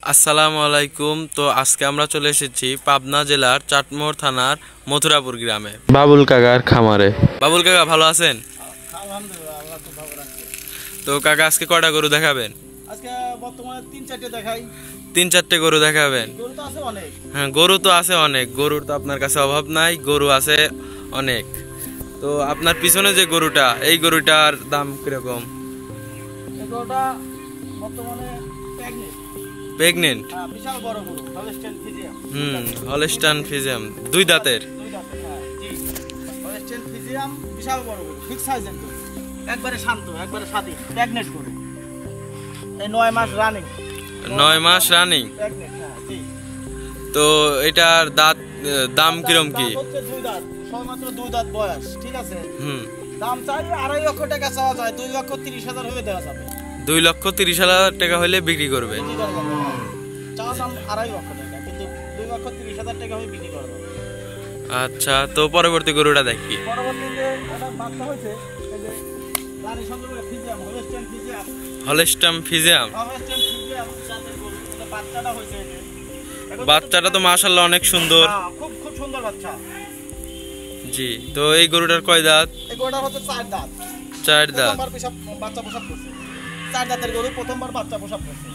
আসসালামু আলাইকুম। তো আজকে আমরা চলে এসেছি পাবনা জেলার চাটমোহর থানার মথুরাপুর গ্রামে বাবুল কাকার খামারে। বাবুল কাকা ভালো আছেন? আলহামদুলিল্লাহ, আল্লাহ খুব ভালো রাখছে। তো কাকা আজকে কয়টা গরু দেখাবেন? আজকে বর্তমানে 3-4টে দেখাই। 3-4টে গরু দেখাবেন? গরু তো আছে অনেক। হ্যাঁ, গরু তো আছে অনেক। গরুর তো আপনার কাছে অভাব নাই, গরু আছে অনেক। তো আপনার পিছনে যে গরুটা, এই গরুটার দাম কিরকম? এই গরুটা বর্তমানে প্রেগনেন্ট। হ্যাঁ, বিশাল বড় গরু, হলস্টাইন ফ্রিজিয়ান। হলস্টাইন ফ্রিজিয়ান, দুই দাঁতের। হ্যাঁ জি, হলস্টাইন ফ্রিজিয়ান বিশাল বড় গরু, ফিক্স সাইজের গরু, একবারে শান্ত, একবারে স্বাধীন, প্রেগনেন্ট গরু। এই 9 মাস রানিং। 9 মাস রানিং। প্রেগনেন্ট, হ্যাঁ জি। তো এটার দাম কিরকম কি? হচ্ছে 2 দাঁত, সবেমাত্র 2 দাঁত বয়স, ঠিক আছে। দাম চাই 2.5 লক্ষ টাকা চাওয়া যায়, 2,30,000 হলে দেওয়া যাবে। 2,30,000 টাকা হলে বিক্রি করবে? চাওয়া দাম 2.5 লক্ষ টাকা, কিন্তু 2,30,000 টাকা হলে বিক্রি করা যাবে। আচ্ছা, তো পরবর্তী গরুটা দেখি। পরবর্তীতে একটা বাচ্চা হয়েছে, এই যে রানী সংগ্রহ ফিজিয়াম, হলস্টাইন ফিজিয়াম। হলস্টাইন ফিজিয়াম, হলস্টাইন ফিজিয়াম জাতের গরু, এটা বাচ্চাটা হয়েছে এই যে। বাচ্চাটা তো মাশাআল্লাহ অনেক সুন্দর। হ্যাঁ, খুব খুব সুন্দর বাচ্চা। জি, তো এই গরুটার কয় দাঁত? এই গরুটা হচ্ছে 4 দাঁত। 4 দাঁত। প্রথমবার বাচ্চা প্রসব করছে। 4 দাঁতের গরু, প্রথমবার বাচ্চা প্রসব করছে।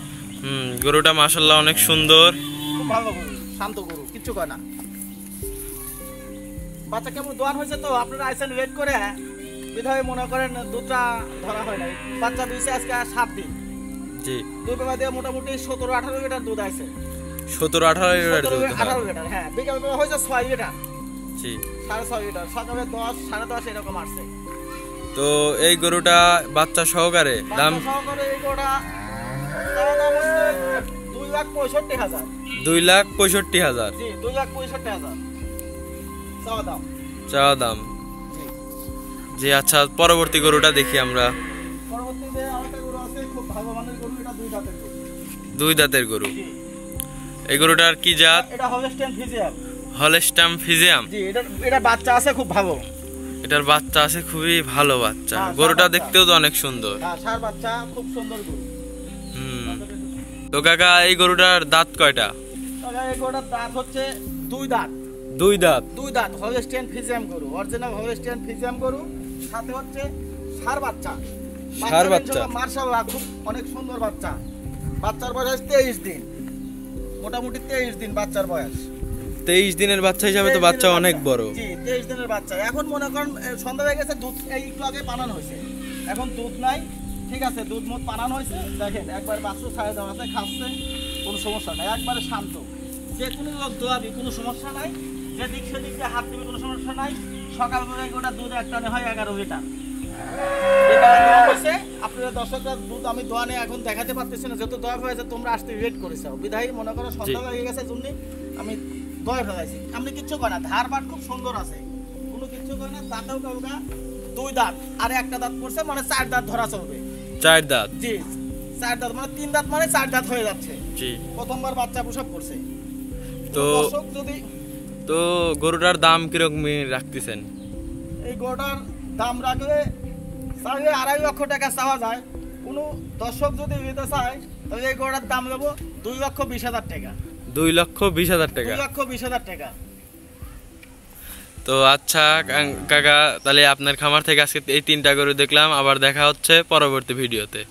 গরুটা মাশাআল্লাহ অনেক সুন্দর। খুব ভালো গরু, শান্ত গরু, কিচ্ছু কয় না। বাচ্চা কেমন দোয়ান হয়েছে, তো আপনারা আইসেন ওয়েট করে, বিধায় মনে করেন দুধটা ধরা হয় নাই। বাচ্চা দিয়েছে আজকে 7 দিন। জি, দুই বেলা দিয়ে মোটামুটি 17-18 লিটার দুধ আছে। 17-18 লিটার দুধ? 18 লিটার, হ্যাঁ। বিকাল বেলা হয়েছে 6 লিটার। জি, 6.5 লিটার, সকালে 10, 10:30 এরকম আসছে। তো এই গরুটা বাচ্চা সহকারে দাম? সহকারে এই গরুটা দাম হচ্ছে 2,65,000। 2,65,000? জি, 2,65,000 চাওয়া দাম। চাওয়া দাম। জি, আচ্ছা, পরবর্তী গরুটা দেখি আমরা। পরবর্তীতে আরেকটা গরু আছে, খুব ভালো মানের গরু, এটা 2 দাঁতের গরু। 2 দাঁতের গরু। এই গরুটার কি জাত? এটা হলস্টাইন ফ্রিজিয়ান। Holstein Friesian? জি, এটা বাচ্চা আছে খুব ভালো। এটার বাচ্চা আছে খুবই ভালো বাচ্চা। গরুটা দেখতেও তো অনেক সুন্দর। হ্যাঁ, ষাঁড় বাচ্চা, খুব সুন্দর গরু। তো কাকা, এই গরুটার দাঁত কয়টা? এই গরুটার দাঁত হচ্ছে 2 দাঁত। 2 দাঁত? 2 দাঁত, হলস্টাইন ফ্রিজিয়ান গরু, অরিজিনাল হলস্টাইন ফ্রিজিয়ান গরু। সাথে হচ্ছে ষাঁড় বাচ্চা। ষাঁড় বাচ্চা, মাশাআল্লাহ খুব অনেক সুন্দর বাচ্চা। বাচ্চার বয়স 23 দিন, মোটামুটি 23 দিন বাচ্চার বয়স। 23 দিনের বাচ্চা হিসাবে তো বাচ্চা অনেক বড়। জি, 23 দিনের বাচ্চা। এখন মনে করেন সন্ধ্যা হয়ে গেছে, দুধ এই একটু আগে পানানো হয়েছে, এখন দুধ নাই, ঠিক আছে। দুধ মুধ পানানো হয়েছে, দেখেন একবার বাচ্চা ছাড়ে দেওয়া আছে, খাচ্ছে, কোনো সমস্যা নাই, একবারে শান্ত। যে কোনো লোক দোয়াবি, কোনো সমস্যা নাই। যেদিক সেদিক দিয়ে হাত দিবি, কোনো সমস্যা নাই। সকালবেলায় গোটা দুধ এক টানে হয় 11 লিটার। আপনারা দর্শকরা, দুধ আমি দোয়া নিয়ে এখন দেখাতে পারতেছি না, যেহেতু দোয়া হয়েছে, তোমরা আসতে ওয়েট করেছো, বিধায়ী মনে করো সন্ধ্যা হয়ে গেছে জন্য আমি দোয়া ফেলাইছি। আপনি কিচ্ছু করে না, ধার বাট খুব সুন্দর আছে, কোনো কিচ্ছু করে না। দাঁতেও কাউকা 2 দাঁত, আর একটা দাঁত পড়ছে, মানে 4 দাঁত ধরা চলবে। 4 দাঁত? জি, 4 দাঁত, মানে 3 দাঁত মানে 4 দাঁত হয়ে যাচ্ছে। জি, প্রথমবার বাচ্চা প্রসব করছে। তো গরুটার দাম কিরকম রাখতেছেন? এই গরুটার দাম রাখলে 2.5 লক্ষ টাকা চাওয়া যায়। কোনো দর্শক যদি নিতে চায়, তাহলে এই গরুটার দাম নেবো 2,20,000 টাকা। 2,20,000 টাকা? 2,20,000 টাকা। তো আচ্ছা কাকা, তাহলে আপনার খামার থেকে আজকে এই 3টা গরু দেখলাম। আবার দেখা হচ্ছে পরবর্তী ভিডিওতে।